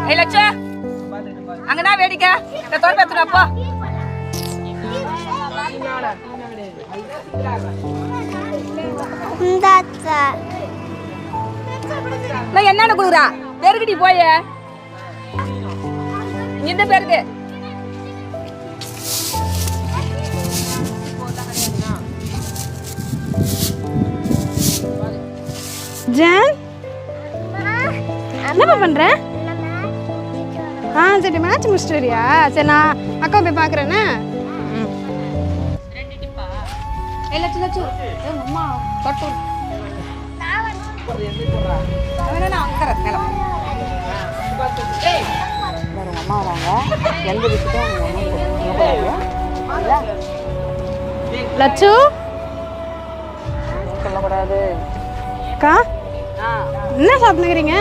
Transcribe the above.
ஏய் லட்சு அங்கதான் வேடிக்கை இந்த தோல் பேத்துறா அப்போ என்னன்னு குடுக்குறா பெருக்கிட்டி போய இந்த பேருக்கு ஜான் என்னப்பா பண்ற? சரி மேட்ச் முடிச்சிட்டு வரியா? சரி நான் அக்கா போய் பாக்குறேன்னு. அம்மா பட்டு அம்மா வராங்க எந்த விஷயத்தையும் லட்சு சொல்லக்கூடாது அக்கா என்ன சாப்பிட்டுக்கிறீங்க?